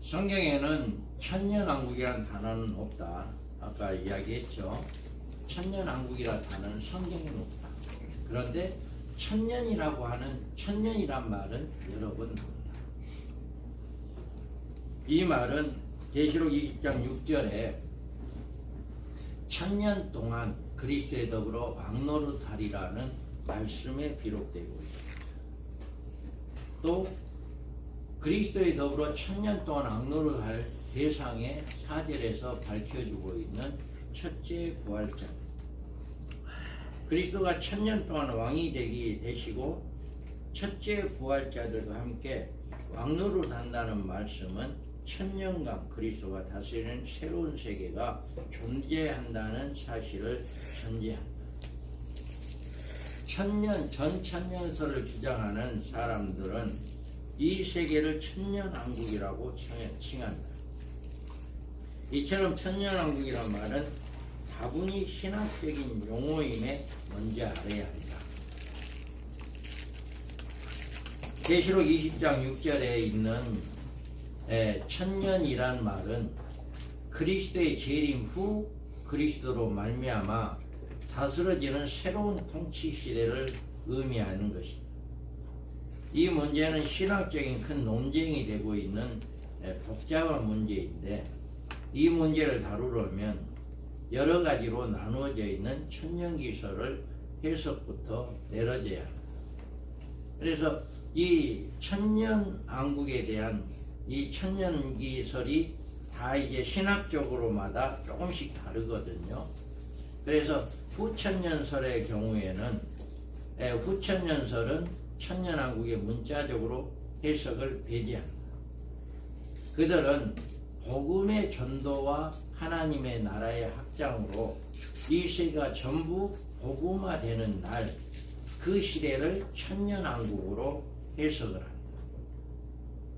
성경에는 천년왕국이라는 단어는 없다. 아까 이야기했죠. 천년왕국이라는 단어는 성경에는 없다. 그런데 천년이라고 하는 천년이란 말은 여러 번 나옵니다. 이 말은 계시록 20장 6절에 천년 동안 그리스도에 더불어 왕노릇하리라는 말씀에 기록되고 있습니다. 또 그리스도에 더불어 천년 동안 왕노릇할 대상의 4절에서 밝혀주고 있는 첫째 부활자, 그리스도가 천년 동안 왕이 되시고 첫째 부활자들과 함께 왕노릇한다는 말씀은 천년간 그리스도가 다스리는 새로운 세계가 존재한다는 사실을 전제한다. 전천년설을 주장하는 사람들은 이 세계를 천년왕국이라고 칭한다. 이처럼 천년왕국이란 말은 다분히 신학적인 용어임에 먼저 알아야 한다. 계시록 20장 6절에 있는 천년이란 말은 그리스도의 재림 후 그리스도로 말미암아 다스려지는 새로운 통치 시대를 의미하는 것입니다. 이 문제는 신학적인 큰 논쟁이 되고 있는 복잡한 문제인데, 이 문제를 다루려면 여러 가지로 나누어져 있는 천년기설을 해석부터 내려져야 합니다. 그래서 이 천년왕국에 대한 이 천년기설이 다 이제 신학적으로마다 조금씩 다르거든요. 그래서 후천년설의 경우에는 후천년설은 천년왕국의 문자적으로 해석을 배제한다. 그들은 복음의 전도와 하나님의 나라의 확장으로 이 세계가 전부 복음화되는 날, 그 시대를 천년왕국으로 해석을 한다.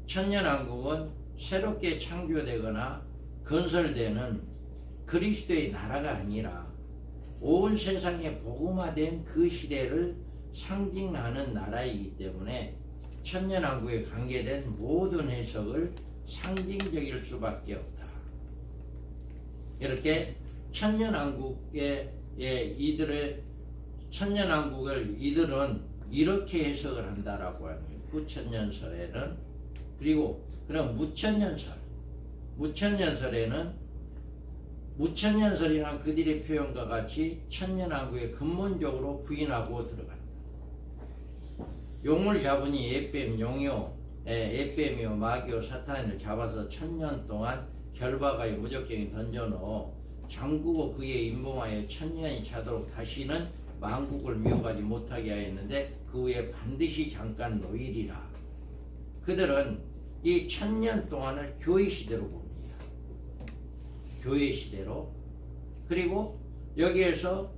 천년왕국은 새롭게 창조되거나 건설되는 그리스도의 나라가 아니라 온 세상에 복음화된 그 시대를 상징하는 나라이기 때문에 천년왕국에 관계된 모든 해석을 상징적일 수밖에 없다. 이렇게 천년왕국의 천년왕국을 이들은 이렇게 해석을 한다라고 하는 거예요. 후천년설에는. 그리고 그럼 무천년설에는 무천년설이란 그들의 표현과 같이 천년왕국에 근본적으로 부인하고 들어간다. 용을 잡으니 에뱀, 용이요, 에뱀이요, 마귀요, 사탄을 잡아서 천년 동안 결박하여 무적경에 던져넣어 잠그고 그에 임봉하여 천년이 차도록 다시는 만국을 미혹하지 못하게 하였는데 그 후에 반드시 잠깐 노일이라. 그들은 이 천년 동안을 교회 시대로 봅니다. 교회 시대로. 그리고 여기에서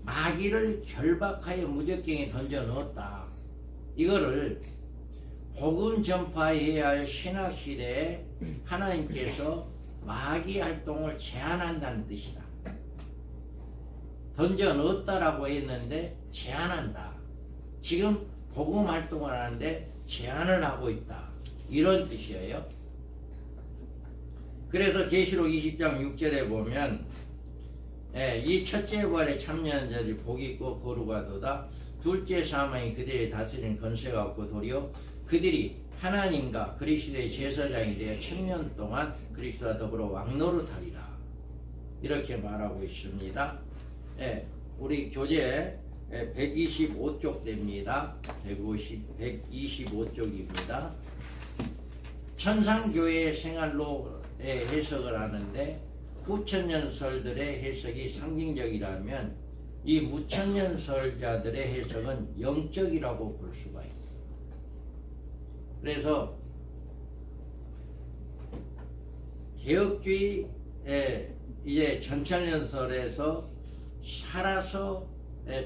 마귀를 결박하여 무적경에 던져 넣었다. 이거를 복음 전파해야 할 신학 시대에 하나님께서 마귀 활동을 제한한다는 뜻이다. 던져 넣었다라고 했는데 제한한다. 지금 복음 활동을 하는데 제한을 하고 있다. 이런 뜻이에요. 그래서 계시록 20장 6절에 보면 이 첫째 부활에 참여하는 자들이 복이 있고 거룩하도다. 둘째 사망이 그들이 다스리는 권세가 없고 도리어 그들이 하나님과 그리스도의 제사장이 되어 천년 동안 그리스도와 더불어 왕노릇하리라. 이렇게 말하고 있습니다. 우리 교재 125쪽 됩니다. 125쪽입니다. 천상교회의 생활로 해석을 하는데 후천년설들의 해석이 상징적이라면 이 무천년설자들의 해석은 영적이라고 볼 수가 있습니다. 그래서 개혁주의 이제 전천년설에서 살아서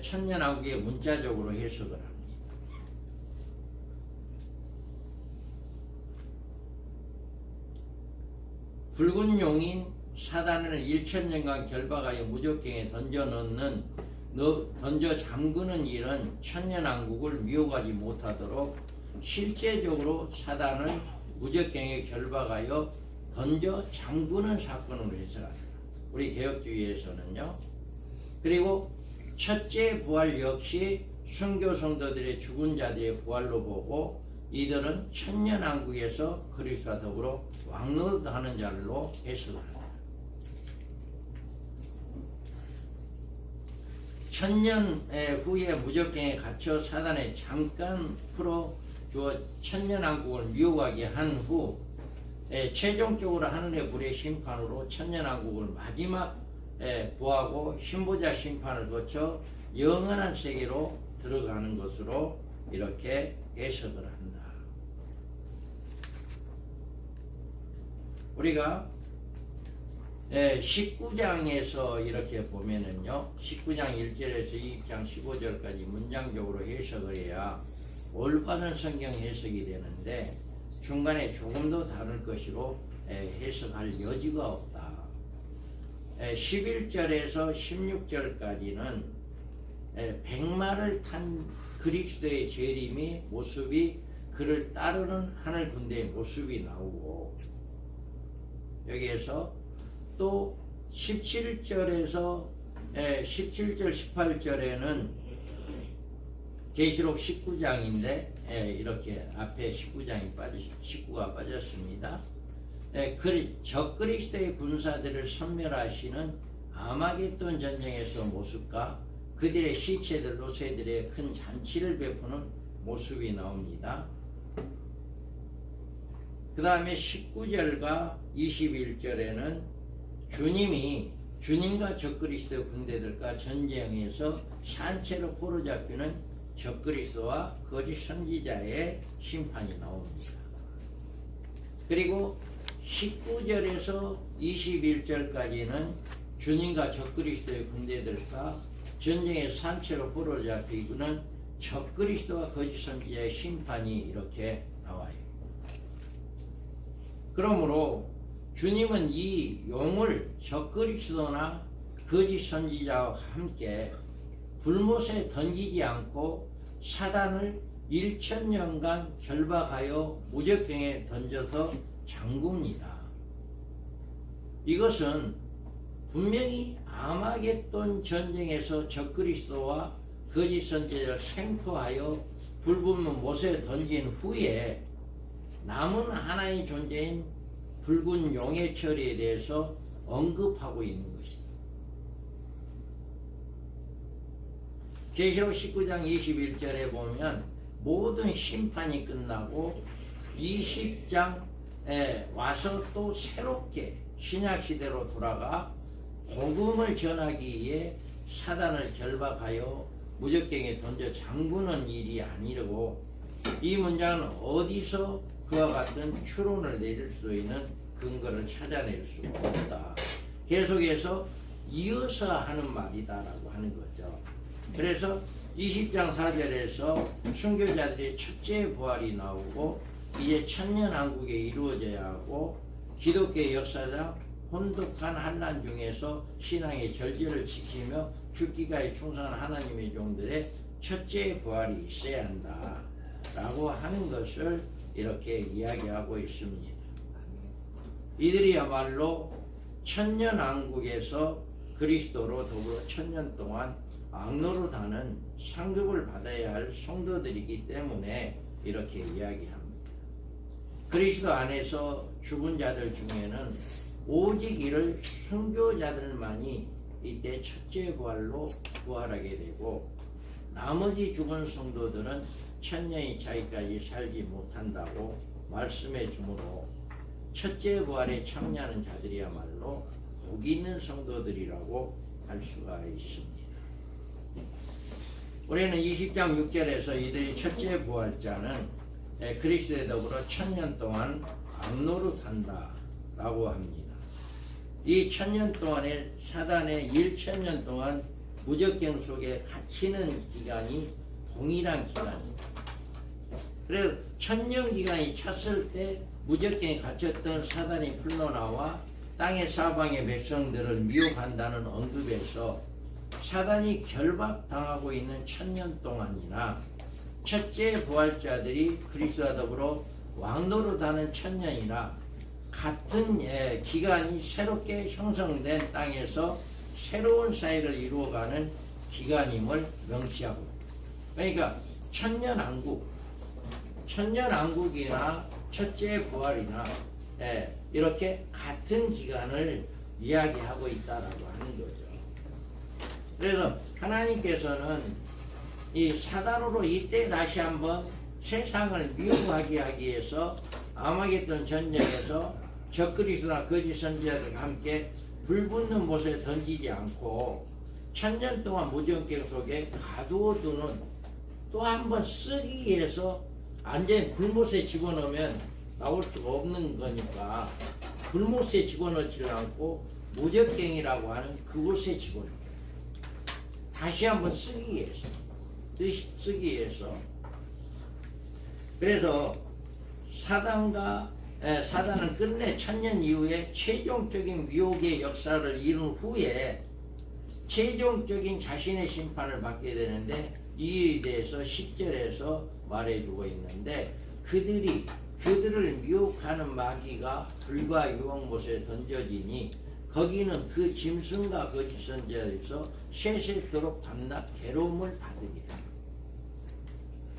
천년왕국의 문자적으로 해석을 합니다. 붉은 용인 사단을 1000년간 결박하여 무적경에 던져 잠그는 일은 천년왕국을 미혹하지 못하도록 실제적으로 사단을 무적경에 결박하여 던져 잠그는 사건으로 해석합니다. 우리 개혁주의에서는요. 그리고 첫째 부활 역시 순교 성도들의 죽은 자들의 부활로 보고 이들은 천년왕국에서 그리스도와 더불어 왕노릇하는 자로 해석합니다. 천년 후에 무적경에 갇혀 사단에 잠깐 풀어주어 천년왕국을 미혹하게 한 후 최종적으로 하늘의 불의 심판으로 천년왕국을 마지막 부하고 신보자 심판을 거쳐 영원한 세계로 들어가는 것으로 이렇게 해석을 한다. 우리가 19장에서 이렇게 보면은요, 19장 1절에서 2장 15절까지 문장적으로 해석을 해야 올바른 성경 해석이 되는데 중간에 조금 더 다를 것으로 해석할 여지가 없다. 11절에서 16절까지는 백마를 탄 그리스도의 재림의 모습이 그를 따르는 하늘 군대의 모습이 나오고 여기에서 또 17절에서 17절 18절에는 계시록 19장인데 이렇게 앞에 19가 빠졌습니다. 적그리스도의 군사들을 섬멸하시는 아마겟돈 전쟁에서 모습과 그들의 시체들로 새들의 큰 잔치를 베푸는 모습이 나옵니다. 그 다음에 19절과 21절에는 주님과 적그리스도 군대들과 전쟁에서 산채로 포로잡히는 적그리스도와 거짓 선지자의 심판이 나옵니다. 그리고 19절에서 21절까지는 주님과 적그리스도의 군대들과 전쟁의 산채로 포로잡히고는 적그리스도와 거짓 선지자의 심판이 이렇게 나와요. 그러므로 주님은 이 용을 적그리스도나 거짓 선지자와 함께 불못에 던지지 않고 사단을 1000년간 결박하여 무적경에 던져서 잠굽니다. 이것은 분명히 아마겟돈 전쟁에서 적그리스도와 거짓 선지자를 생포하여 불붙는 못에 던진 후에 남은 하나의 존재인 붉은 용의 처리에 대해서 언급하고 있는 것입니다. 계시록 19장 21절에 보면 모든 심판이 끝나고 20장에 와서 또 새롭게 신약시대로 돌아가 복음을 전하기 위해 사단을 결박하여 무적경에 던져 잠그는 일이 아니라고 이 문장은 어디서 그와 같은 추론을 내릴 수 있는 근거를 찾아낼 수가 없다. 계속해서 이어서 하는 말이다라고 하는 거죠. 그래서 20장 4절에서 순교자들의 첫째 부활이 나오고 이제 천년왕국에 이루어져야 하고 기독교의 역사상 혼독한 환난 중에서 신앙의 절제를 지키며 죽기까지 충성한 하나님의 종들의 첫째 부활이 있어야 한다 라고 하는 것을 이렇게 이야기하고 있습니다. 이들이야말로 천년왕국에서 그리스도로 더불어 천년 동안 왕노릇하는 상급을 받아야 할 성도들이기 때문에 이렇게 이야기합니다. 그리스도 안에서 죽은 자들 중에는 오직 이를 순교자들만이 이때 첫째 부활로 부활하게 되고 나머지 죽은 성도들은 천년이 차이까지 살지 못한다고 말씀해 주므로 첫째 부활에 참여하는 자들이야말로 복 있는 성도들이라고 할 수가 있습니다. 우리는 20장 6절에서 이들이 첫째 부활자는 그리스도에 더불어 천년 동안 왕노릇한다 라고 합니다. 이 천년 동안에 사단의 1000년 동안 무적경 속에 갇히는 기간이 동일한 기간입니다. 그래서 천년 기간이 찼을 때 무적경에 갇혔던 사단이 풀려나와 땅의 사방의 백성들을 미혹한다는 언급에서 사단이 결박당하고 있는 천년 동안이나 첫째 부활자들이 그리스도와 더불어 왕노릇하는 천년이라 같은 기간이 새롭게 형성된 땅에서 새로운 사회를 이루어가는 기간임을 명시하고, 그러니까 천년왕국이나 첫째 부활이나 이렇게 같은 기간을 이야기하고 있다라고 하는 거죠. 그래서 하나님께서는 이 사단으로 이때 다시 한번 세상을 미혹하게 하기 위해서 아마겟돈 전쟁에서 적그리스도나 거짓 선지자들과 함께 불붙는 못에 던지지 않고 천년 동안 무정경 속에 가두어두는, 또 한번 쓰기 위해서 완전히 불못에 집어넣으면 나올 수가 없는 거니까 불못에 집어넣지 않고 무적갱이라고 하는 그곳에 집어넣어요. 다시 한번 쓰기 위해서. 그래서 사단은 끝내 천년 이후에 최종적인 미혹의 역사를 이룬 후에 최종적인 자신의 심판을 받게 되는데, 이 일에 대해서 10절에서 말해주고 있는데, 그들을 미혹하는 마귀가 불과 유황못에 던져지니 거기는 그 짐승과 거짓 선지자에서 세세토록 밤낮 괴로움을 받으리라.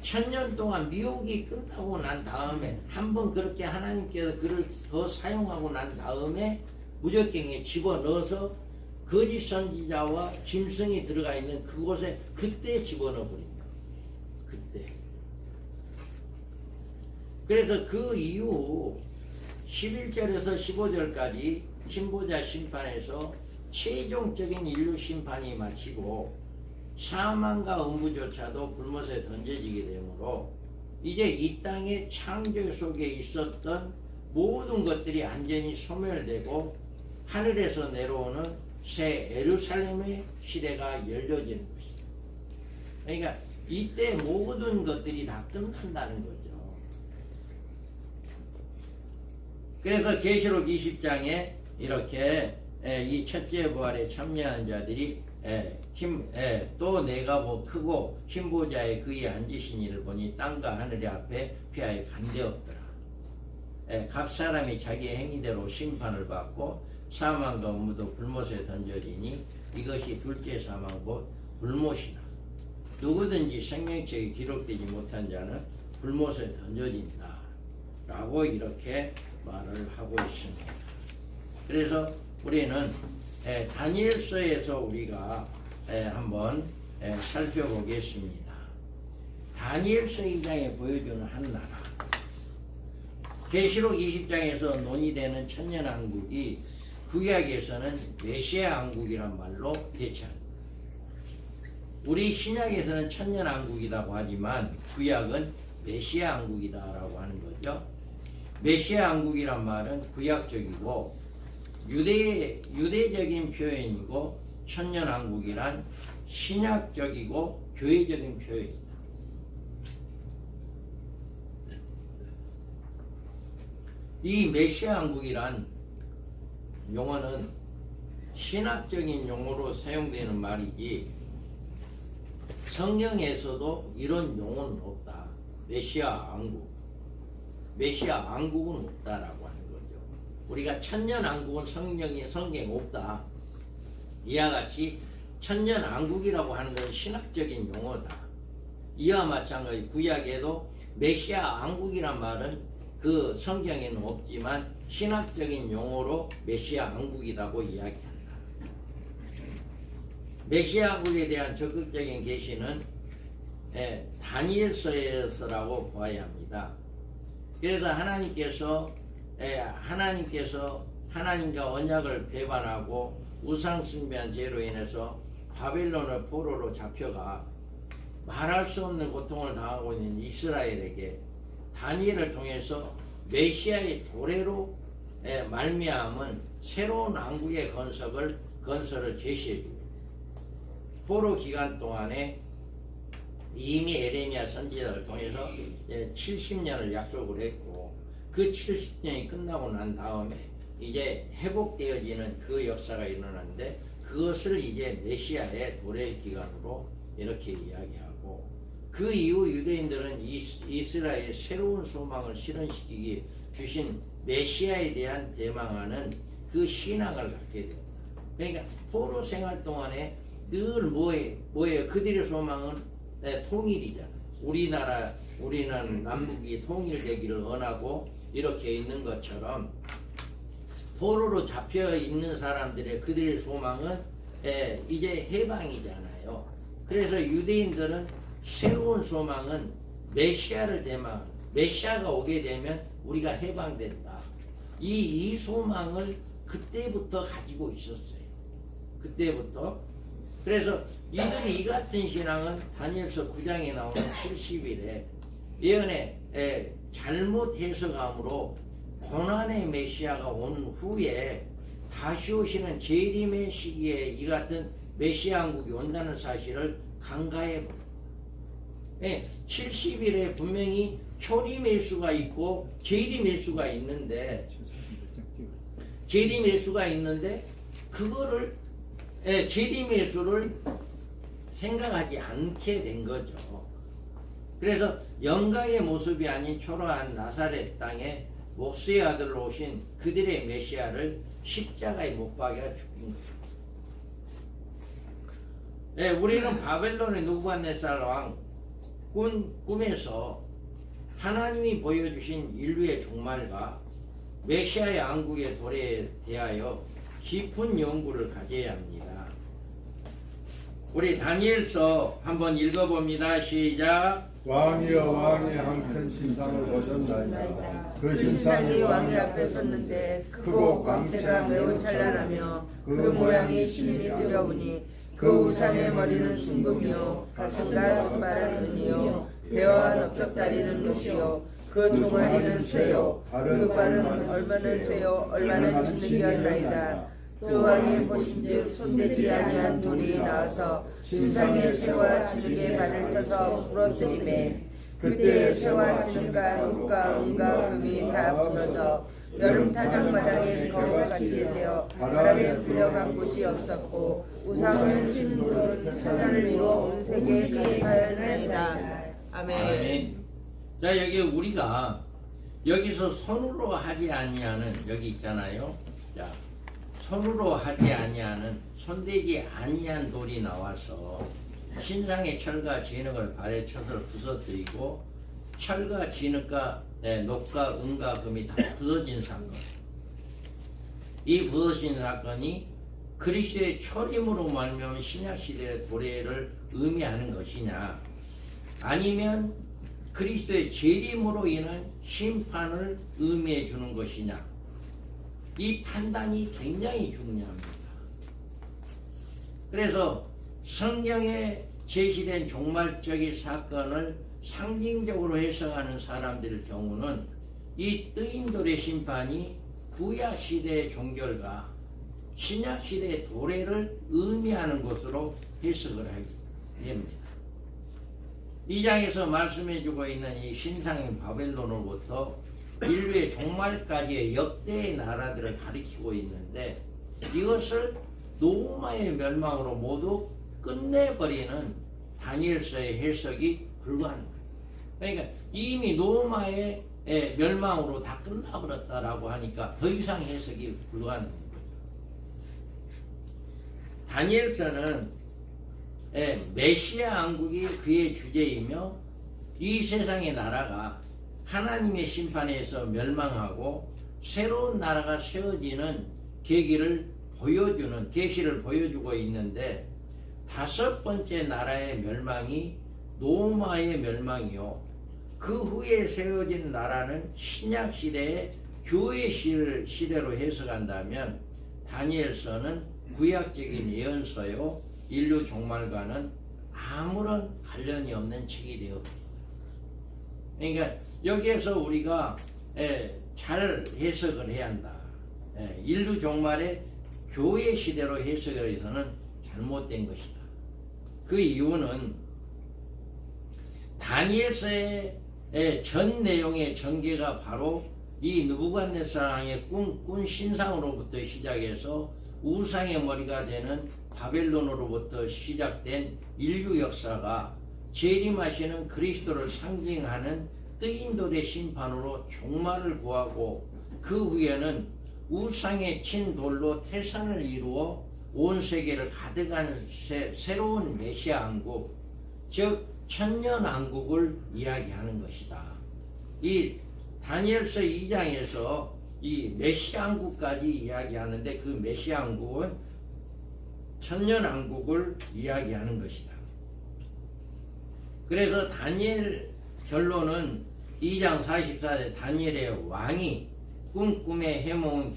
천년 동안 미혹이 끝나고 난 다음에 한번 그렇게 하나님께서 그를 더 사용하고 난 다음에 무적갱에 집어넣어서 거짓 선지자와 짐승이 들어가 있는 그곳에 그때 집어넣어 버립니다. 그때. 그래서 그 이후 11절에서 15절까지 신보자 심판에서 최종적인 인류 심판이 마치고 사망과 음부조차도 불못에 던져지게 되므로 이제 이 땅의 창조 속에 있었던 모든 것들이 완전히 소멸되고 하늘에서 내려오는 새 예루살렘의 시대가 열려지는 것이다. 그러니까 이때 모든 것들이 다 끝난다는 거죠. 그래서 계시록 20장에 이렇게 이 첫째 부활에 참여한 자들이 또 내가 크고 신보자의 그에 앉으신 이를 보니 땅과 하늘의 앞에 피하여 간데없더라. 각 사람이 자기의 행위대로 심판을 받고 사망과 음부도 불못에 던져지니 이것이 둘째 사망 곧 불못이나 누구든지 생명책에 기록되지 못한 자는 불못에 던져진다 라고 이렇게 말을 하고 있습니다. 그래서 우리는 다니엘서에서 우리가 한번 살펴보겠습니다. 다니엘서 2장에 보여주는 한 나라, 계시록 20장에서 논의되는 천년왕국이 구약에서는 메시아 왕국이란 말로 대체합니다. 우리 신약에서는 천년왕국이라고 하지만 구약은 메시아 왕국이다라고 하는 거죠. 메시아 왕국이란 말은 구약적이고 유대적인 표현이고, 천년왕국이란 신약적이고 교회적인 표현이다. 이 메시아 왕국이란 용어는 신학적인 용어로 사용되는 말이지 성경에서도 이런 용어는 없다. 메시아 왕국은 없다라고 하는 거죠. 우리가 천년왕국은 성경에 없다. 이와 같이 천년왕국이라고 하는 건 신학적인 용어다. 이와 마찬가지 구약에도 메시아 왕국이란 말은 그 성경에는 없지만 신학적인 용어로 메시아 왕국이라고 이야기한다. 메시아 왕국에 대한 적극적인 계시는 다니엘서에서라고 보아야 합니다. 그래서 하나님께서 하나님과 언약을 배반하고 우상 숭배한 죄로 인해서 바벨론의 포로로 잡혀가 말할 수 없는 고통을 당하고 있는 이스라엘에게 다니엘을 통해서 메시아의 도래로 말미암은 새로운 왕국의 건설을 제시해 줍니다. 포로 기간 동안에 이미 에레미야 선지자를 통해서 70년을 약속을 했고, 그 70년이 끝나고 난 다음에 이제 회복되어지는 그 역사가 일어나는데, 그것을 이제 메시아의 도래 기간으로 이렇게 이야기하고, 그 이후 유대인들은 이스라엘의 새로운 소망을 실현시키기 주신 메시아에 대한 대망하는 그 신앙을 갖게 됩니다. 그러니까 포로 생활 동안에 늘 뭐예요? 그들의 소망은 통일이잖아요. 우리는 남북이 통일되기를 원하고 이렇게 있는 것처럼 포로로 잡혀 있는 사람들의 그들의 소망은 이제 해방이잖아요. 그래서 유대인들은 새로운 소망은 메시아를 대망, 메시아가 오게 되면 우리가 해방된다. 이 소망을 그때부터 가지고 있었어요. 그때부터. 그래서 이들이 이 같은 신앙은 다니엘서 9장에 나오는 70일에 예언에 잘못 해석함으로 고난의 메시아가 온 후에 다시 오시는 재림의 시기에 이 같은 메시아 왕국이 온다는 사실을 간과해 버립니다. 70일에 분명히 초림의 수가 있고 재림의 수가 있는데 그거를 재림의 수를 생각하지 않게 된 거죠. 그래서 영광의 모습이 아닌 초라한 나사렛 땅에 목수의 아들로 오신 그들의 메시아를 십자가에 못 박여 죽인 거예요. 우리는 바벨론의 느부갓네살 왕 꿈에서 하나님이 보여주신 인류의 종말과 메시아의 왕국의 도래에 대하여 깊은 연구를 가져야 합니다. 우리 다니엘서 한번 읽어봅니다. 시작. 왕이여 왕이 한 큰 신상을 보셨나이다. 그 신상이 왕의 앞에 섰는데 크고 광채가 매우 찬란하며 그 모양이 심히 두려우니 그 우상의 머리는 순금이요 가슴과 뒷발은 은이요 배와 넓적다리는 룻이요 그 종아리는 쇠요 그 발은 얼마는 쇠요 얼마는 진흙이었나이다. 그 왕이 보신즉 손대지 아니한 돌이 나와서 신상의 쇠와 진흙의 발을 쳐서 부러뜨리매 그때 쇠와 진흙과 흙과 은과 금이 다 부서져 여름 타작마당에 거울같이 되어 바람에 불려간 곳이 없었고 우상은 신무로는 천하를 이루어 온 세계에 가입하였나이다. 아멘. 자, 여기 우리가 여기서 손으로 하지 아니하는 여기 있잖아요. 자, 손으로 하지 아니하는 손대지 아니한 돌이 나와서 신상의 철과 진흙을 발에 쳐서 부서뜨리고 철과 진흙과 녹과 은과 금이 다 부서진 사건. 이 부서진 사건이 그리스도의 초림으로 말미암은 신약 시대의 도래를 의미하는 것이냐, 아니면 그리스도의 재림으로 인한 심판을 의미해 주는 것이냐, 이 판단이 굉장히 중요합니다. 그래서 성경에 제시된 종말적인 사건을 상징적으로 해석하는 사람들의 경우는 이 뜨인돌의 심판이 구약시대의 종결과 신약시대의 도래를 의미하는 것으로 해석을 하게 됩니다. 이 장에서 말씀해주고 있는 이 신상인 바벨론으로부터 인류의 종말까지의 역대의 나라들을 가리키고 있는데 이것을 노마의 멸망으로 모두 끝내버리는 다니엘서의 해석이 불가능합니다. 그러니까 이미 노마의 멸망으로 다 끝나버렸다라고 하니까 더 이상 해석이 불가능한 거죠. 다니엘서는 메시아 왕국이 그의 주제이며 이 세상의 나라가 하나님의 심판에서 멸망하고 새로운 나라가 세워지는 계시를 보여주고 있는데 다섯 번째 나라의 멸망이 노마의 멸망이요 그 후에 세워진 나라는 신약 시대의 교회 시대로 해석한다면 다니엘서는 구약적인 예언서요 인류 종말과는 아무런 관련이 없는 책이 되어버립니다. 그러니까 여기에서 우리가 잘 해석을 해야 한다. 인류 종말의 교회 시대로 해석을 해서는 잘못된 것이다. 그 이유는 다니엘서의 전 내용의 전개가 바로 이 느부갓네살 왕의 꾼 신상으로부터 시작해서 우상의 머리가 되는 바벨론으로부터 시작된 인류 역사가 재림하시는 그리스도를 상징하는 뜨인돌의 심판으로 종말을 구하고 그 후에는 우상의 친 돌로 태산을 이루어 온 세계를 가득한 새로운 메시아 왕국, 즉 천년 왕국을 이야기하는 것이다. 이 다니엘서 2장에서 이 메시아 왕국까지 이야기하는데 그 메시아 왕국은 천년 왕국을 이야기하는 것이다. 그래서 다니엘 결론은 2장 44절 다니엘의 왕이 꿈꿈에 해모은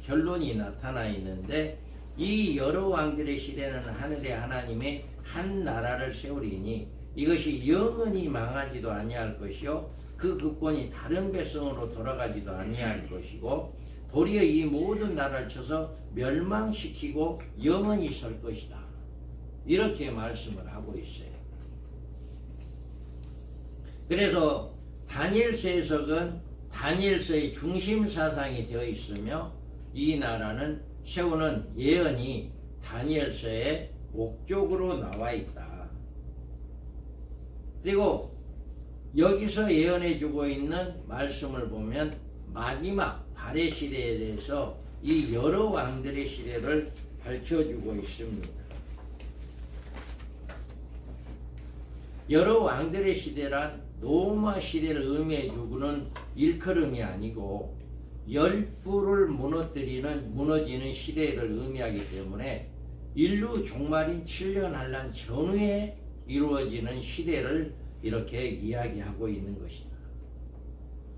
결론이 나타나 있는데 이 여러 왕들의 시대는 하늘의 하나님의 한 나라를 세우리니 이것이 영원히 망하지도 아니할 것이요 그 국권이 다른 백성으로 돌아가지도 아니할 것이고 도리어 이 모든 나라를 쳐서 멸망시키고 영원히 설 것이다. 이렇게 말씀을 하고 있어요. 그래서 다니엘서 해석은 다니엘서의 중심 사상이 되어 있으며 이 나라는 세우는 예언이 다니엘서의 목적으로 나와 있다. 그리고 여기서 예언해주고 있는 말씀을 보면 마지막 발해 시대에 대해서 이 여러 왕들의 시대를 밝혀주고 있습니다. 여러 왕들의 시대란 로마 시대를 의미해주고는 일컬음이 아니고 열부를 무너지는 시대를 의미하기 때문에 인류 종말인 7년 한란 전후에 이루어지는 시대를 이렇게 이야기하고 있는 것이다.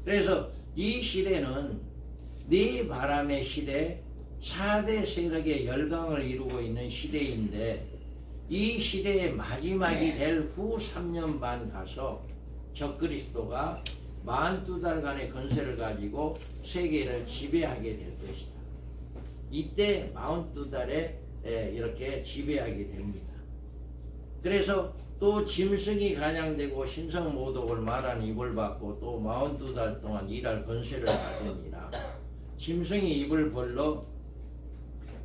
그래서 이 시대는 네 바람의 시대, 4대 세력의 열강을 이루고 있는 시대인데 이 시대의 마지막이 될 후 3년 반 가서 적그리스도가 42달간의 권세를 가지고 세계를 지배하게 될 것이다. 이때 42달에 이렇게 지배하게 됩니다. 그래서 또 짐승이 간양되고 신성모독을 말하는 입을 받고 또 42달 동안 일할 권세를 받으니라. 짐승이 입을 벌러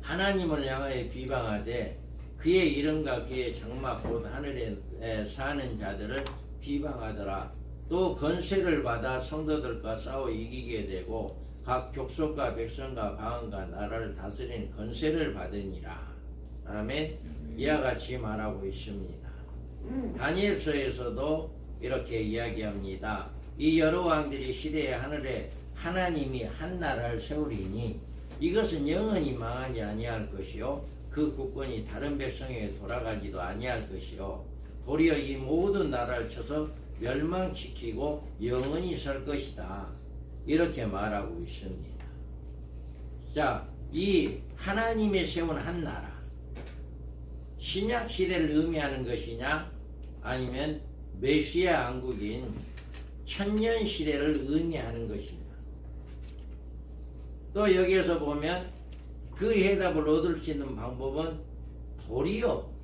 하나님을 향하여 비방하되 그의 이름과 그의 장막 곧 하늘에 사는 자들을 비방하더라. 또 권세를 받아 성도들과 싸워 이기게 되고 각 족속과 백성과 방언과 나라를 다스리는 권세를 받으니라. 아멘. 이와 같이 말하고 있습니다. 다니엘서에서도 이렇게 이야기합니다. 이 여러 왕들이 시대의 하늘에 하나님이 한 나라를 세우리니 이것은 영원히 망하지 아니할 것이요 그 국권이 다른 백성에게 돌아가지도 아니할 것이요 도리어 이 모든 나라를 쳐서 멸망시키고 영원히 설 것이다. 이렇게 말하고 있습니다. 자, 이 하나님이 세운 한 나라 신약 시대를 의미하는 것이냐 아니면 메시아 왕국인 천년 시대를 의미하는 것이냐. 또 여기에서 보면 그 해답을 얻을 수 있는 방법은 도리어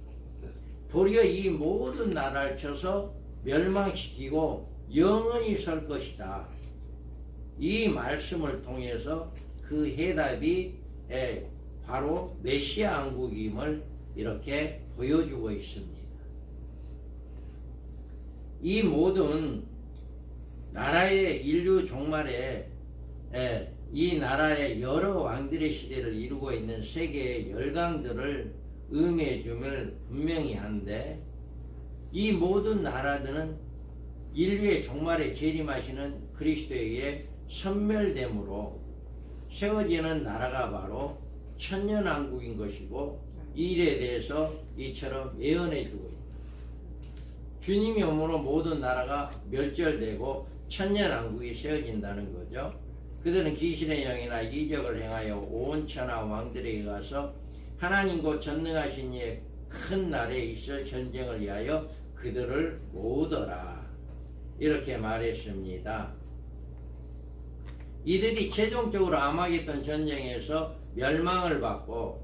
이 모든 나라를 쳐서 멸망시키고 영원히 설 것이다. 이 말씀을 통해서 그 해답이 바로 메시아 왕국임을 이렇게 보여주고 있습니다. 이 모든 나라의 인류 종말에 이 나라의 여러 왕들의 시대를 이루고 있는 세계의 열강들을 의미해 줌을 분명히 하는데 이 모든 나라들은 인류의 종말에 재림하시는 그리스도에 의해 선멸됨으로 세워지는 나라가 바로 천년왕국인 것이고 이 일에 대해서 이처럼 예언해 주고 있다. 주님이 오므로 모든 나라가 멸절되고 천년왕국이 세워진다는 거죠. 그들은 귀신의 영이나 이적을 행하여 온 천하 왕들에게 가서 하나님 곧 전능하신 이의 큰 날에 있을 전쟁을 위하여 그들을 모으더라. 이렇게 말했습니다. 이들이 최종적으로 아마겟돈 전쟁에서 멸망을 받고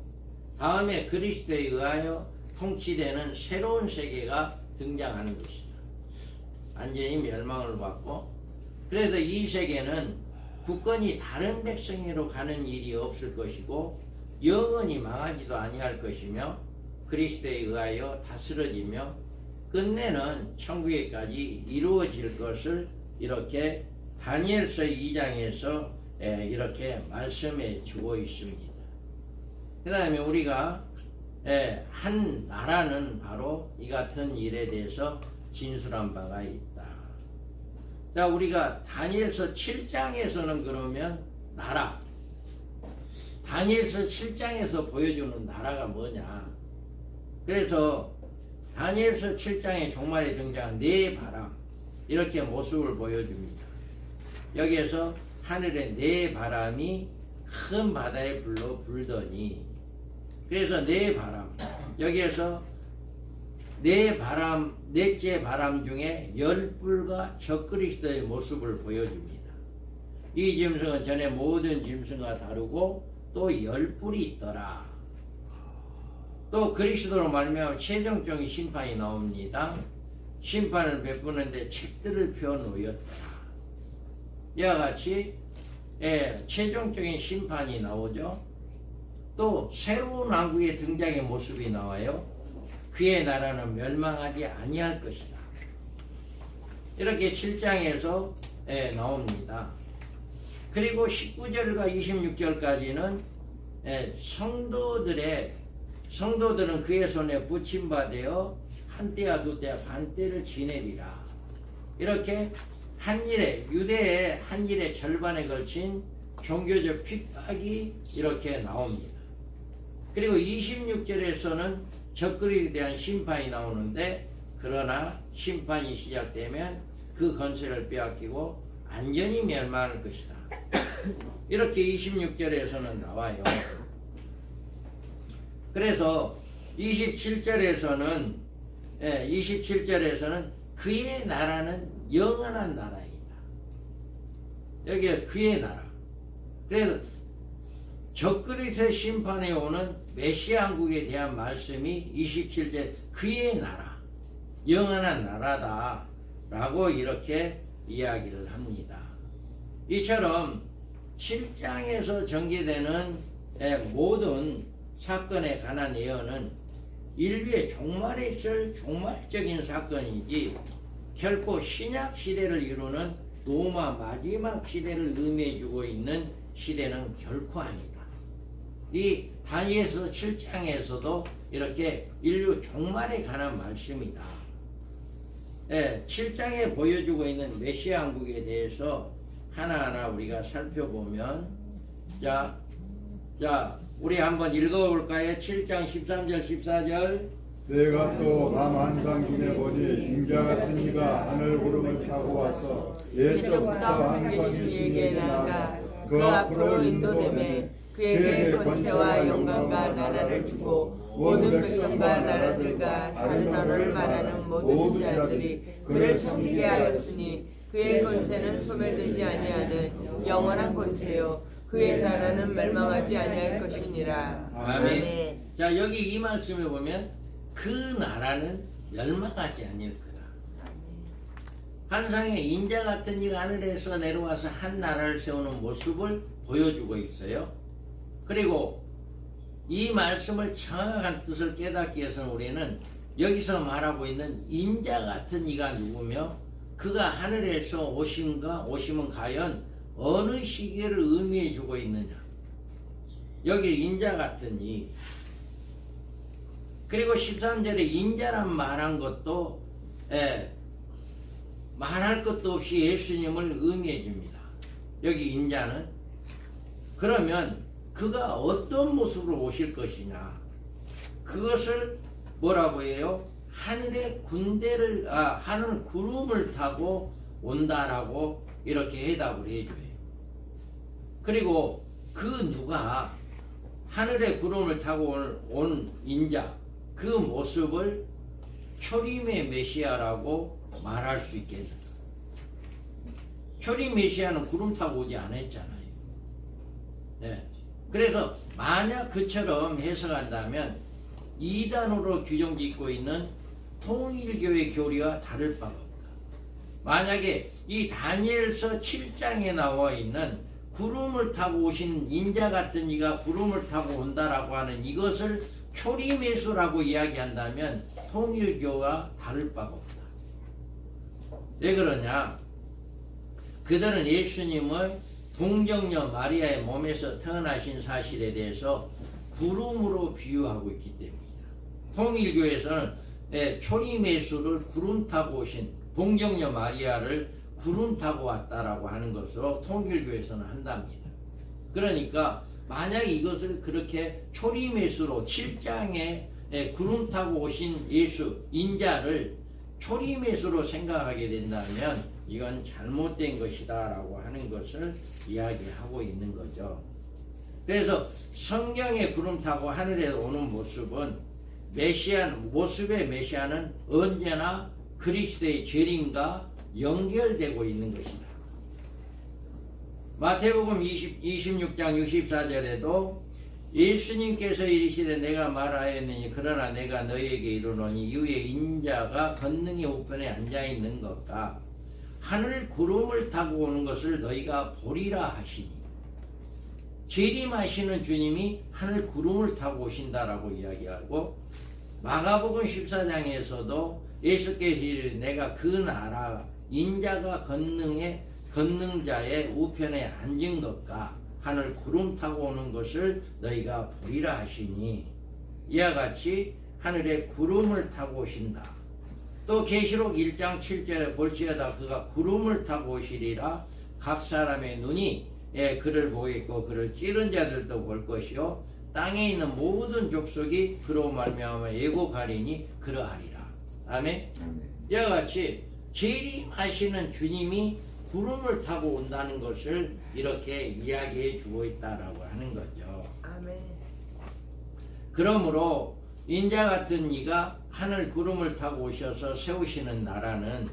다음에 그리스도에 의하여 통치되는 새로운 세계가 등장하는 것이다. 완전히 멸망을 받고 그래서 이 세계는 국권이 다른 백성으로 가는 일이 없을 것이고 영원히 망하지도 아니할 것이며 그리스도에 의하여 다스려지며 끝내는 천국에까지 이루어질 것을 이렇게 다니엘서 2장에서 이렇게 말씀해 주고 있습니다. 그 다음에 우리가 한 나라는 바로 이 같은 일에 대해서 진술한 바가 있다. 자, 우리가 다니엘서 7장에서는 그러면 나라, 다니엘서 7장에서 보여주는 나라가 뭐냐? 그래서 다니엘서 7장의 종말에 등장한 네 바람, 이렇게 모습을 보여줍니다. 여기에서 하늘에 네 바람이 큰 바다에 불러 불더니, 그래서 네 바람, 여기에서 네 바람, 넷째 바람 중에 열불과 적그리스도의 모습을 보여줍니다. 이 짐승은 전에 모든 짐승과 다르고 또 열불이 있더라. 또 그리스도로 말미암아 최종적인 심판이 나옵니다. 심판을 베푸는데 책들을 펴놓였더라. 이와 같이 최종적인 심판이 나오죠. 또 새로운 왕국의 등장의 모습이 나와요. 그의 나라는 멸망하지 아니할 것이다. 이렇게 7장에서 나옵니다. 그리고 19절과 26절까지는 성도들은 그의 손에 붙임받아 한때와 두때와 반때를 지내리라. 이렇게 유대의 한 일의 절반에 걸친 종교적 핍박이 이렇게 나옵니다. 그리고 26절에서는 적그리스도에 대한 심판이 나오는데, 그러나 심판이 시작되면 그 건설을 빼앗기고 안전히 멸망할 것이다. 이렇게 26절에서는 나와요. 그래서 27절에서는 그의 나라는 영원한 나라이다. 여기가 그의 나라. 그래서 적그리스도의 심판에 오는 메시아 왕국에 대한 말씀이 27절 그의 나라, 영원한 나라다 라고 이렇게 이야기를 합니다. 이처럼 7장에서 전개되는 모든 사건에 관한 예언은 인류의 종말에 있을 종말적인 사건이지 결코 신약 시대를 이루는 로마 마지막 시대를 의미해주고 있는 시대는 결코 아니다. 이 다니엘서 7장에서도 이렇게 인류 종말에 관한 말씀이다. 7장에 보여주고 있는 메시아 왕국에 대해서 하나하나 우리가 살펴보면, 자 우리 한번 읽어볼까요? 7장 13절 14절. 내가 또 밤 한상 중에 보니 인자 같은 이가 하늘 구름을 타고 와서 예적부터 한성이 신에게 나아가 그 앞으로 인도되매 그에게 권세와 영광과 나라를 주고 모든 백성과 나라들과 다른 언어를 말하는 모든 자들이 그를 섬기게 하였으니 그의 권세는 소멸되지 아니하는 영원한 권세요 그의 나라는 멸망하지 아니할 것이니라. 아멘. 자, 여기 이 말씀을 보면 그 나라는 멸망하지 아닐 거다. 환상에 인자 같은 이가 하늘에서 내려와서 한 나라를 세우는 모습을 보여주고 있어요. 그리고 이 말씀을 정확한 뜻을 깨닫기 위해서는 우리는 여기서 말하고 있는 인자 같은 이가 누구며 그가 하늘에서 오심은 과연 어느 시기를 의미해 주고 있느냐. 여기 인자 같은 이, 그리고 13절에 인자란 말한 것도 말할 것도 없이 예수님을 의미해 줍니다. 여기 인자는. 그러면 그가 어떤 모습으로 오실 것이냐, 그것을 뭐라고 해요? 하늘 구름을 타고 온다라고 이렇게 해답을 해줘요. 그리고 그 누가 하늘의 구름을 타고 온 인자, 그 모습을 초림의 메시아라고 말할 수 있겠는가? 초림 메시아는 구름 타고 오지 않았잖아요. 네. 그래서 만약 그처럼 해석한다면 이단으로 규정짓고 있는 통일교의 교리와 다를 바가 없다. 만약에 이 다니엘서 7장에 나와 있는 구름을 타고 오신 인자 같은 이가 구름을 타고 온다라고 하는 이것을 초림예수라고 이야기한다면 통일교와 다를 바가 없다. 왜 그러냐? 그들은 예수님을 동정녀 마리아의 몸에서 태어나신 사실에 대해서 구름으로 비유하고 있기 때문이다. 통일교에서는 초림예수를 구름 타고 오신 동정녀 마리아를 구름 타고 왔다라고 하는 것으로 통일교에서는 한답니다. 그러니까 만약 이것을 그렇게 초림예수로 7장에 구름 타고 오신 예수 인자를 초림예수로 생각하게 된다면 이건 잘못된 것이다 라고 하는 것을 이야기하고 있는 거죠. 그래서 성경에 구름 타고 하늘에 오는 모습은 모습의 메시아는 언제나 그리스도의 재림과 연결되고 있는 것이다. 마태복음 26장 64절에도 예수님께서 이르시되 내가 말하였느니 그러나 내가 너희에게 이르노니 이후에 인자가 권능의 우편에 앉아있는 것과 하늘 구름을 타고 오는 것을 너희가 보리라 하시니, 재림하시는 주님이 하늘 구름을 타고 오신다라고 이야기하고, 마가복음 14장에서도 예수께서 이르되 내가 그 나라 인자가 권능자의 우편에 앉은 것과 하늘 구름 타고 오는 것을 너희가 보리라 하시니, 이와 같이 하늘에 구름을 타고 오신다. 또 계시록 1장 7절에 볼지어다 그가 구름을 타고 오시리라. 각 사람의 눈이 그를 보겠고 그를 찌른 자들도 볼 것이요 땅에 있는 모든 족속이 그로 말미암아 예고하리니 그러하리라. 아멘. 이와 같이 재림하시는 주님이 구름을 타고 온다는 것을 이렇게 이야기해 주고 있다라고 하는 거죠. 아멘. 그러므로 인자 같은 이가 하늘 구름을 타고 오셔서 세우시는 나라는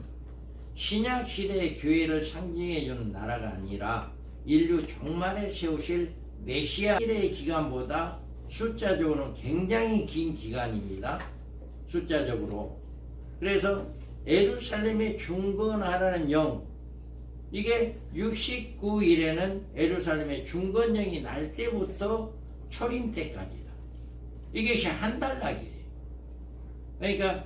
신약 시대의 교회를 상징해 주는 나라가 아니라 인류 종말에 세우실 메시아 시대의 기간보다 숫자적으로는 굉장히 긴 기간입니다. 숫자적으로. 그래서 예루살렘에 중건하라는 영, 이게 69일에는 예루살렘의 중건령이 날 때부터 초림 때까지다. 이것이 한 달 낙이에요. 그러니까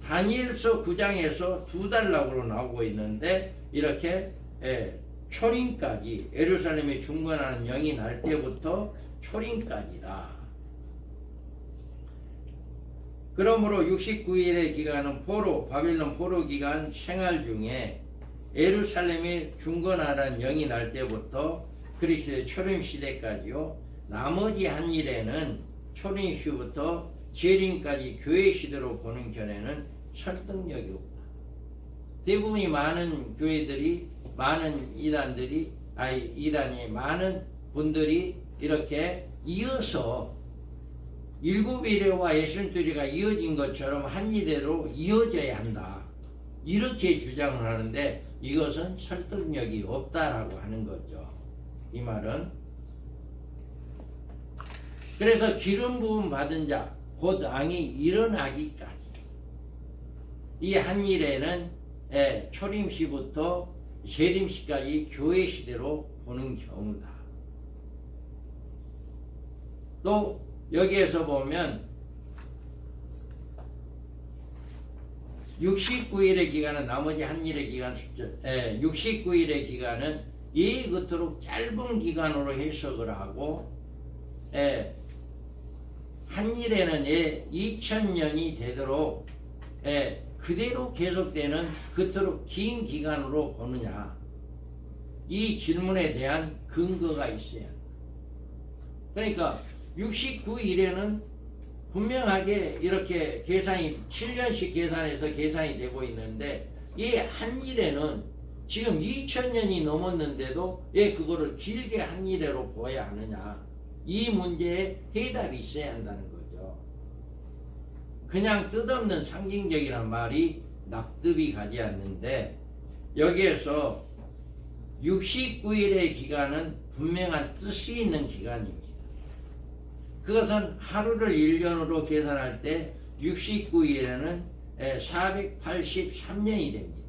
다니엘서 9장에서 2달 낙으로 나오고 있는데 이렇게 초림까지, 예루살렘에 중건하는 영이 날 때부터 초림까지다. 그러므로 69일의 기간은 바빌론 포로 기간 생활 중에 예루살렘에 중건하라는 영이 날 때부터 그리스도의 초림 시대까지요. 나머지 한 일에는 초림 시부터 재림까지 교회 시대로 보는 견해는 설득력이 없다. 대부분이 많은 교회들이, 많은 이단이 많은 분들이 이렇게 이어서 일곱 이래와 예순두리가 이어진 것처럼 한 이래로 이어져야 한다. 이렇게 주장을 하는데 이것은 설득력이 없다라고 하는 거죠. 이 말은. 그래서 기름 부음 받은 자, 곧 왕이 일어나기까지 이 한 일에는 초림시부터 재림시까지 교회 시대로 보는 경우다. 또 여기에서 보면 69일의 기간은 나머지 한 일의 기간 숫자, 69일의 기간은 이 그토록 짧은 기간으로 해석을 하고, 한 일에는 2000년이 되도록 그대로 계속되는 그토록 긴 기간으로 보느냐, 이 질문에 대한 근거가 있어야 한다. 그러니까 69일에는 분명하게 이렇게 계산이 7년씩 계산해서 계산이 되고 있는데 이 한 일에는 지금 2000년이 넘었는데도 왜 그거를 길게 한 일회로 보아야 하느냐, 이 문제에 해답이 있어야 한다는 거죠. 그냥 뜻없는 상징적이란 말이 납득이 가지 않는데, 여기에서 69일의 기간은 분명한 뜻이 있는 기간입니다. 그것은 하루를 1년으로 계산할 때 69일에는 483년이 됩니다.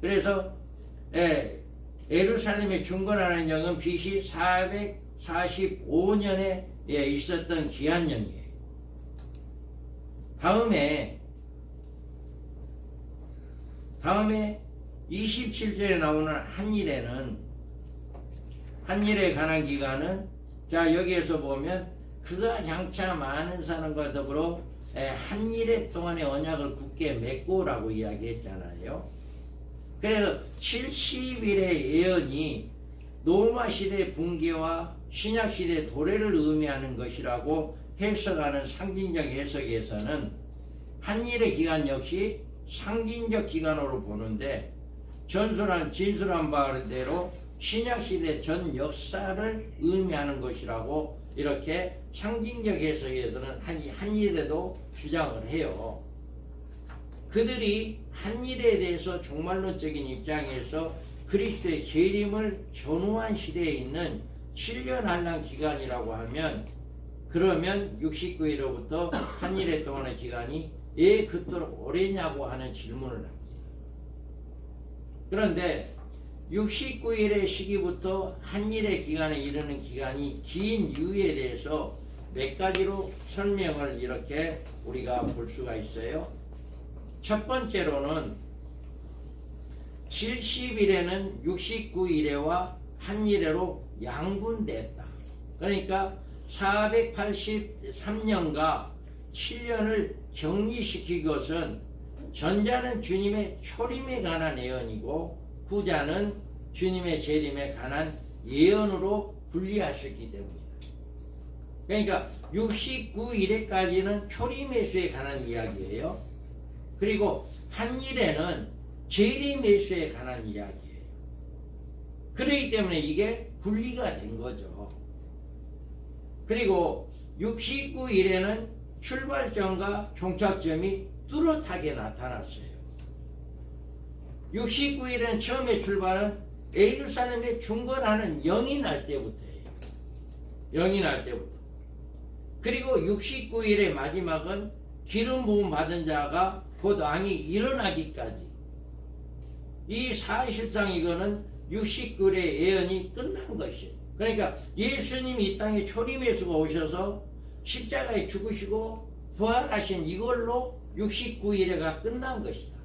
그래서 예루살렘에 중건하는 영은 BC 445년에 있었던 기한령이에요. 다음에 27절에 나오는 한일에 관한 기간은, 자 여기에서 보면 그가 장차 많은 사람과 더불어 한일에 동안의 언약을 굳게 맺고라고 이야기했잖아요. 그래서 70일의 예언이 로마 시대 붕괴와 신약 시대 도래를 의미하는 것이라고 해석하는 상징적 해석에서는 한일의 기간 역시 상징적 기간으로 보는데, 진술한 바대로 신약 시대 전 역사를 의미하는 것이라고 이렇게 상징적 해석에서는 한일에도 주장을 해요. 그들이 한일에 대해서 종말론적인 입장에서 그리스도의 재림을 전후한 시대에 있는 7년 한량 기간이라고 하면, 그러면 69일로부터 한일에 동안의 기간이 왜 그토록 오래냐고 하는 질문을 합니다. 그런데 69일의 시기부터 한일의 기간에 이르는 기간이 긴 이유에 대해서 몇 가지로 설명을 이렇게 우리가 볼 수가 있어요. 첫 번째로는 70일에는 69일에와 한일에로 양분됐다. 그러니까 483년과 7년을 격리시킨 것은, 전자는 주님의 초림에 관한 예언이고 후자는 주님의 재림에 관한 예언으로 분리하셨기 때문이다. 그러니까 69일에까지는 초림 예수에 관한 이야기예요. 그리고 한일에는 재림 예수에 관한 이야기예요. 그렇기 때문에 이게 분리가 된 거죠. 그리고 69일에는 출발점과 종착점이 뚜렷하게 나타났어요. 69일에는 처음에 출발은 예루살렘에 중건하는 영이 날 때부터예요. 영이 날 때부터. 그리고 69일의 마지막은 기름 부음 받은 자가 곧 왕이 일어나기까지. 이 사실상 이거는 69일의 예언이 끝난 것이에요. 그러니까 예수님이 이 땅에 초림 예수가 오셔서 십자가에 죽으시고 부활하신 이걸로 69일에가 끝난 것이다.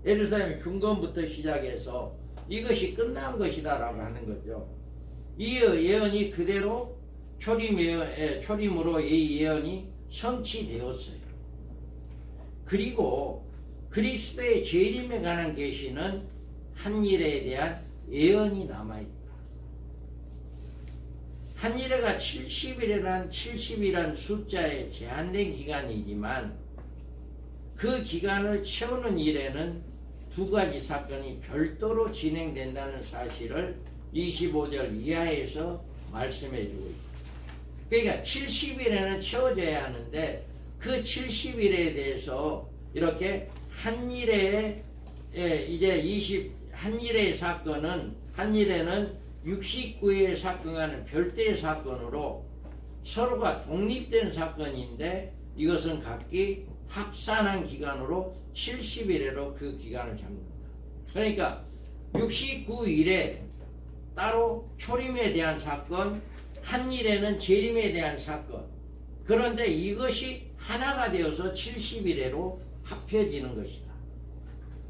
예루살렘 중건부터 시작해서 이것이 끝난 것이다 라고 하는 거죠. 이 예언이 그대로 초림으로 이 예언이 성취되었어요. 그리고 그리스도의 재림에 관한 계시는 한일에 대한 예언이 남아있다. 한일에가 70일이란 숫자에 제한된 기간이지만 그 기간을 채우는 일에는 두 가지 사건이 별도로 진행된다는 사실을 25절 이하에서 말씀해 주고 있다. 그러니까 70일에는 채워져야 하는데 그 70일에 대해서 이렇게 한일의 한일의 사건은, 한일에는 69일 사건과는 별도의 사건으로 서로가 독립된 사건인데 이것은 각기 합산한 기간으로 70일에로 그 기간을 잡는다. 그러니까 69일에 따로 초림에 대한 사건, 한일에는 재림에 대한 사건. 그런데 이것이 하나가 되어서 70일에로 합해지는 것이다.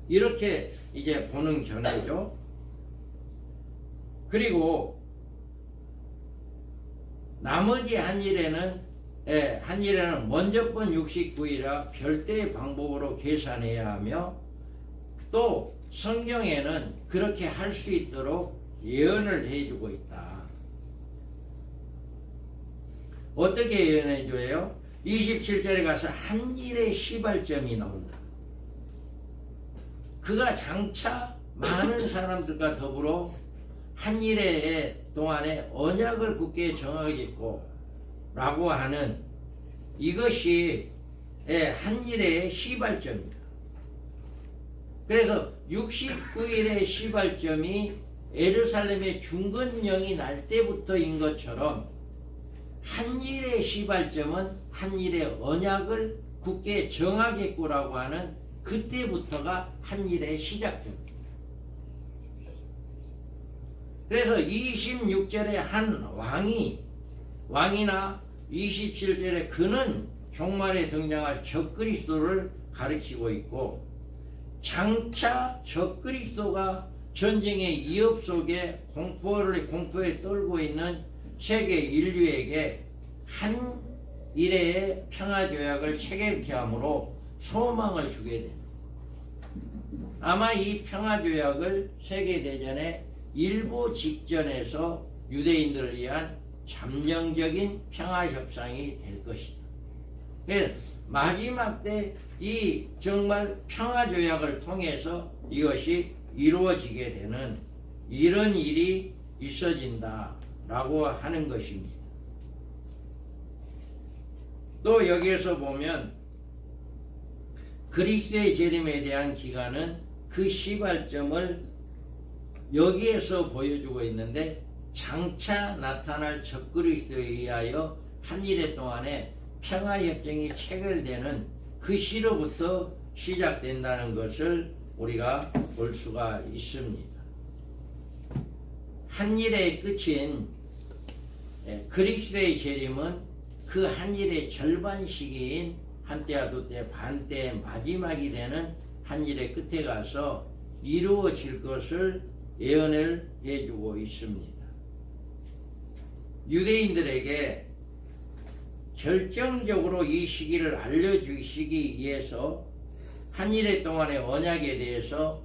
이렇게 이제 보는 견해죠. 그리고 나머지 한일에는 먼저 번 69일이라 별도의 방법으로 계산해야 하며, 또 성경에는 그렇게 할 수 있도록 예언을 해주고 있다. 어떻게 예언해줘요? 27절에 가서 한일의 시발점이 나온다. 그가 장차 많은 사람들과 더불어 한일의 동안에 언약을 굳게 정하겠고 라고 하는 이것이 한일의 시발점입니다. 그래서 69일의 시발점이 예루살렘의 중건령이 날 때부터인 것처럼 한일의 시발점은 한일의 언약을 굳게 정하겠구라고 하는 그때부터가 한일의 시작점입니다. 그래서 26절에 한 왕이나 27절에 그는 종말에 등장할 적그리스도를 가르치고 있고, 장차 적그리스도가 전쟁의 위협 속에 공포에 떨고 있는 세계 인류에게 한 일회의 평화조약을 체결케 함으로 소망을 주게 됩니다. 아마 이 평화조약을 세계대전의 일부 직전에서 유대인들을 위한 잠정적인 평화협상이 될 것이다. 그래서 마지막 때 이 정말 평화조약을 통해서 이것이 이루어지게 되는 이런 일이 있어진다라고 하는 것입니다. 또 여기에서 보면 그리스도의 재림에 대한 기간은 그 시발점을 여기에서 보여주고 있는데, 장차 나타날 적그리스도에 의하여 한 일해 동안에 평화협정이 체결되는 그 시로부터 시작된다는 것을 우리가 볼 수가 있습니다. 한 일의 끝인 그리스도의 재림은 그 한 일의 절반 시기인 한때와 두때 반때 마지막이 되는 한 일의 끝에 가서 이루어질 것을 예언을 해주고 있습니다. 유대인들에게 결정적으로 이 시기를 알려주시기 위해서 한 일해 동안의 언약에 대해서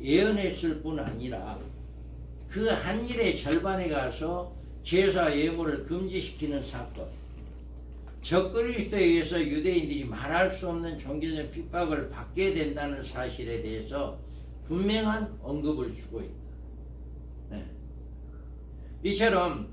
예언했을 뿐 아니라 그 한 일의 절반에 가서 제사 예물을 금지시키는 사건, 적그리스도에 의해서 유대인들이 말할 수 없는 종교적 핍박을 받게 된다는 사실에 대해서 분명한 언급을 주고 있다. 네. 이처럼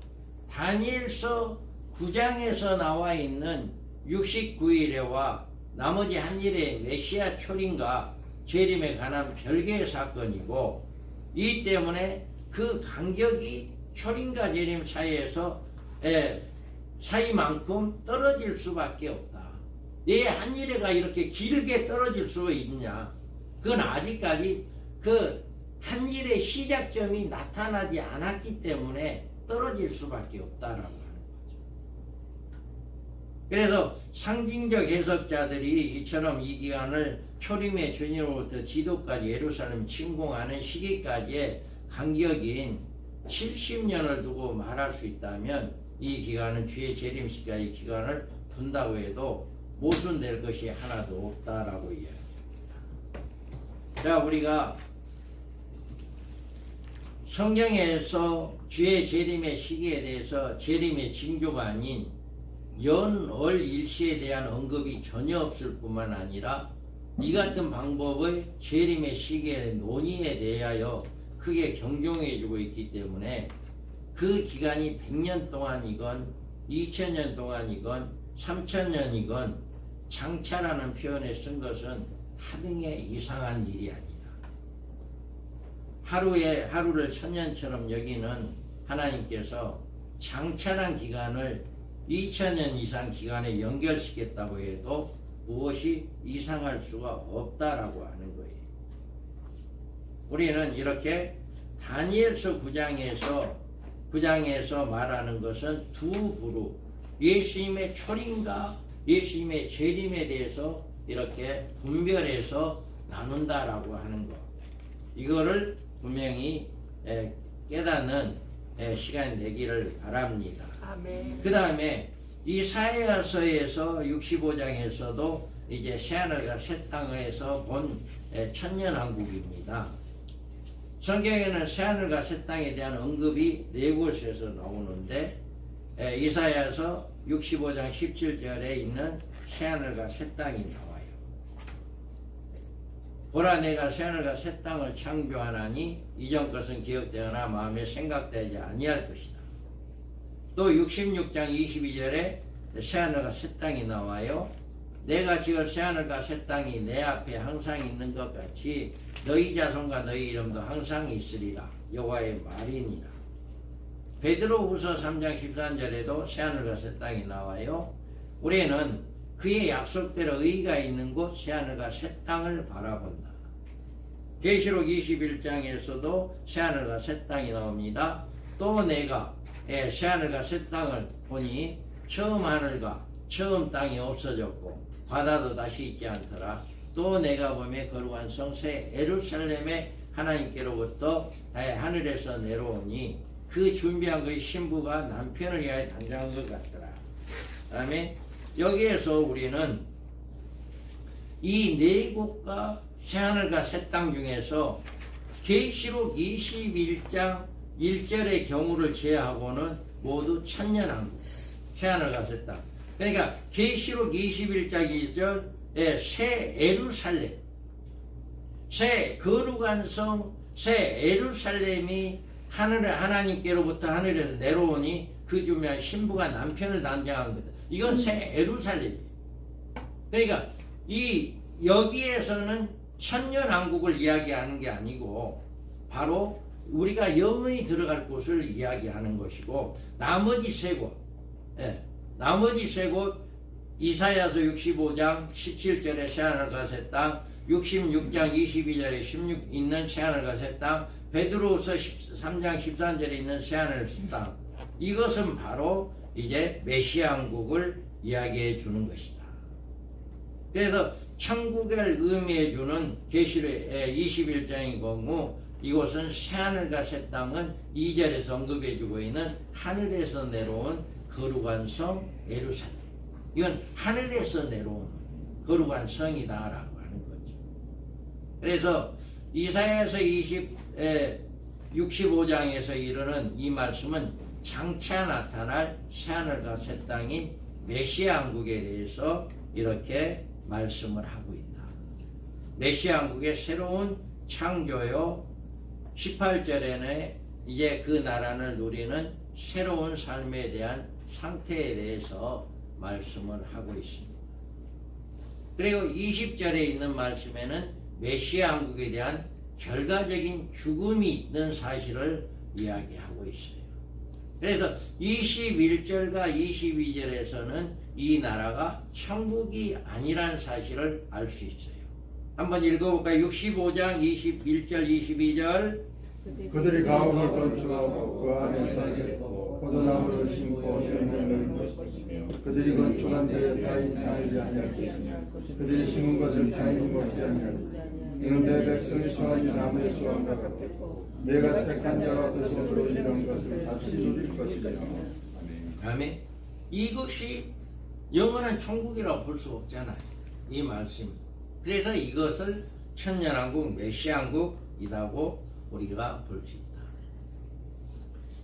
다니엘서 9장에서 나와 있는 69일에와 나머지 한 일의 메시아 초림과 재림에 관한 별개의 사건이고, 이 때문에 그 간격이 초림과 재림 사이만큼 떨어질 수밖에 없다. 왜 한 일회가 이렇게 길게 떨어질 수가 있냐? 그건 아직까지 그 한 일의 시작점이 나타나지 않았기 때문에 떨어질 수밖에 없다라고 하는 거죠. 그래서 상징적 해석자들이 이처럼 이 기간을 초림의 전이로부터 지도까지 예루살렘 침공하는 시기까지의 간격인 70년을 두고 말할 수 있다면, 이 기간은 주의 재림시까지 기간을 둔다고 해도 모순될 것이 하나도 없다라고 이야기합니다. 자, 우리가 성경에서 주의 재림의 시기에 대해서 재림의 징조가 아닌 연월 일시에 대한 언급이 전혀 없을 뿐만 아니라 이 같은 방법의 재림의 시기의 논의에 대하여 크게 경종해주고 있기 때문에 그 기간이 100년 동안이건 2000년 동안이건 3000년이건 장차라는 표현을 쓴 것은 하등의 이상한 일이 아니다. 하루를 천년처럼 여기는 하나님께서 장차란 기간을 2000년 이상 기간에 연결시켰다고 해도 무엇이 이상할 수가 없다라고 하는 거예요. 우리는 이렇게 다니엘서 9장에서 말하는 것은 두 부로 예수님의 초림과 예수님의 재림에 대해서 이렇게 분별해서 나눈다라고 하는 것, 이거를 분명히 깨닫는 시간이 되기를 바랍니다. 그 다음에 이사야서에서 65장에서도 이제 새하늘과 새 땅에서 본 천년왕국입니다. 성경에는 새하늘과 새 땅에 대한 언급이 네 곳에서 나오는데, 이사야서 65장 17절에 있는 새하늘과 새 땅이 나와요. 보라, 내가 새하늘과 새 땅을 창조하나니 이전 것은 기억되거나 마음에 생각되지 아니할 것이다. 또 66장 22절에 새하늘과 새 땅이 나와요. 내가 지을 새하늘과 새 땅이 내 앞에 항상 있는 것 같이 너희 자손과 너희 이름도 항상 있으리라. 여호와의 말이니라. 베드로후서 3장 13절에도 새하늘과 새 땅이 나와요. 우리는 그의 약속대로 의가 있는 곳 새하늘과 새 땅을 바라본다. 계시록 21장에서도 새하늘과 새 땅이 나옵니다. 또 내가 새하늘과 새 땅을 보니 처음 하늘과 처음 땅이 없어졌고 바다도 다시 있지 않더라. 또 내가 보면 거룩한 성 새 예루살렘에 하나님께로부터 하늘에서 내려오니 그 준비한 그 신부가 남편을 위하여 단장한 것 같더라. 그다음에 여기에서 우리는 이 네 곳과 새하늘과 새 땅 중에서 계시록 21장 1절의 경우를 제외하고는 모두 천년왕국, 새하늘과 새 땅. 그러니까 계시록 21장 2절 새 예루살렘, 새 거룩한 성, 새 예루살렘이 하나님께로부터 하늘에서 내려오니 그 중에 신부가 남편을 단장한 거다. 이건 새 예루살렘. 그러니까 여기에서는 천년왕국을 이야기하는 게 아니고 바로 우리가 영원히 들어갈 곳을 이야기하는 것이고, 나머지 세 곳, 나머지 세 곳 이사야서 65장 17절에 새하늘과 새 땅, 66장 22절에 16 있는 새하늘과 새 땅, 베드로후서 13장 13절에 있는 새하늘 새 땅, 이것은 바로 이제 메시아왕국을 이야기해 주는 것이다. 그래서 천국을 의미해 주는 계시록 21장의 경우 이곳은 새하늘과 새 땅은 2절에서 언급해 주고 있는 하늘에서 내려온 거룩한 성 예루살렘, 이건 하늘에서 내려온 거룩한 성이다라고 하는 거죠. 그래서 이사야서 65장에서 이르는 이 말씀은 장차 나타날 새하늘과 새 땅인 메시아 왕국에 대해서 이렇게 말씀을 하고 있다. 메시아 왕국의 새로운 창조요, 18절에는 이제 그 나라를 누리는 새로운 삶에 대한 상태에 대해서 말씀을 하고 있습니다. 그리고 20절에 있는 말씀에는 메시아 왕국에 대한 결과적인 죽음이 있는 사실을 이야기하고 있어요. 그래서 21절과 22절에서는 이 나라가 천국이 아니란 사실을 알 수 있어요. 한번 읽어볼까요? 65장 21절 22절. 그들이 가옥을 건축하고 그 안에 살겠고 포도나무를 심고 열매를 맺을 것이며 그들이 건축한 데에 타인 살지 아니할 것이며 그들이 심은 것을 타인이 먹지 아니하리니 이는 내 백성의 수완이 나무의 수완과 같겠고 내가 택한 자가 그 손으로 이런 것을 같이 누릴 것이며. 아멘. 이것이 영원한 천국이라고 볼 수 없잖아요, 이 말씀. 그래서 이것을 천년왕국, 메시아왕국이라고 우리가 볼 수 있다.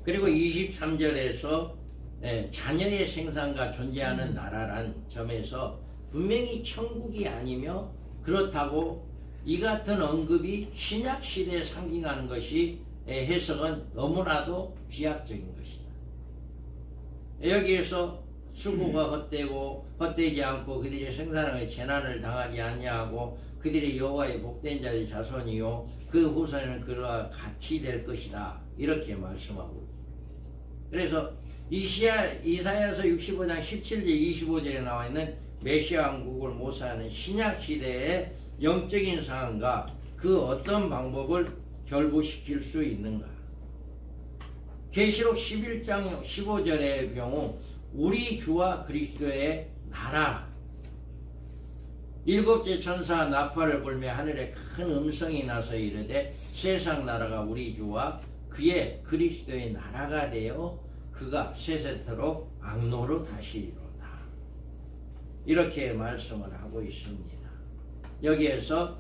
그리고 23절에서 자녀의 생산과 존재하는 나라란 점에서 분명히 천국이 아니며, 그렇다고 이 같은 언급이 신약시대에 상징하는 것이 해석은 너무나도 비약적인 것이다. 여기에서 수고가 헛되지 않고 그들이 생산하는 재난을 당하지 아니하고 그들이 여호와의 복된 자의 자손이요 그 후손에는 그와 같이 될 것이다, 이렇게 말씀하고 있습니다. 그래서 이사야서 65장 17절 25절에 나와 있는 메시아 왕국을 모사하는 신약 시대의 영적인 상황과 그 어떤 방법을 결부시킬 수 있는가? 계시록 11장 15절의 경우 우리 주와 그리스도의 나라, 일곱째 천사 나팔을 불며 하늘에 큰 음성이 나서 이르되 세상 나라가 우리 주와 그의 그리스도의 나라가 되어 그가 세세토록 악노로 다시리로다, 이렇게 말씀을 하고 있습니다. 여기에서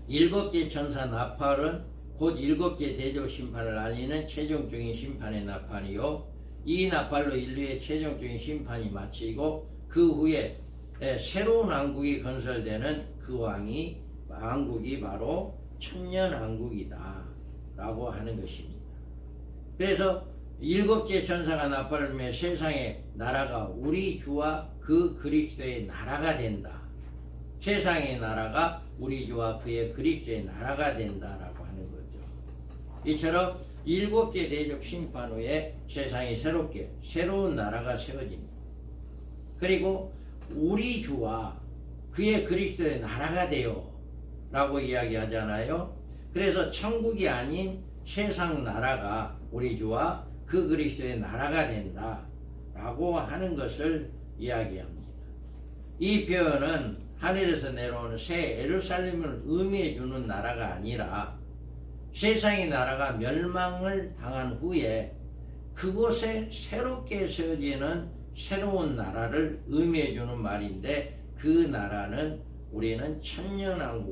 일곱째 천사 나팔은 곧 일곱째 대조 심판을 알리는 최종적인 심판의 나팔이요, 이 나팔로 인류의 최종적인 심판이 마치고 그 후에 새로운 왕국이 건설되는 그 왕국이 바로 천년왕국이다 라고 하는 것입니다. 그래서 일곱째 천사가 나팔을 불며 세상의 나라가 우리 주와 그 그리스도의 나라가 된다, 세상의 나라가 우리 주와 그의 그리스도의 나라가 된다라고 하는 거죠. 이처럼 일곱째 대적 심판 후에 세상이 새로운 나라가 세워집니다. 그리고 우리 주와 그의 그리스도의 나라가 되어 라고 이야기하잖아요. 그래서 천국이 아닌 세상 나라가 우리 주와 그 그리스도의 나라가 된다 라고 하는 것을 이야기합니다. 이 표현은 하늘에서 내려오는 새 예루살렘을 의미해 주는 나라가 아니라 세상의 나라가 멸망을 당한 후에 그곳에 새롭게 세워지는 새로운 나라를 의미해 주는 말인데, 그 나라는 우리는 천년왕국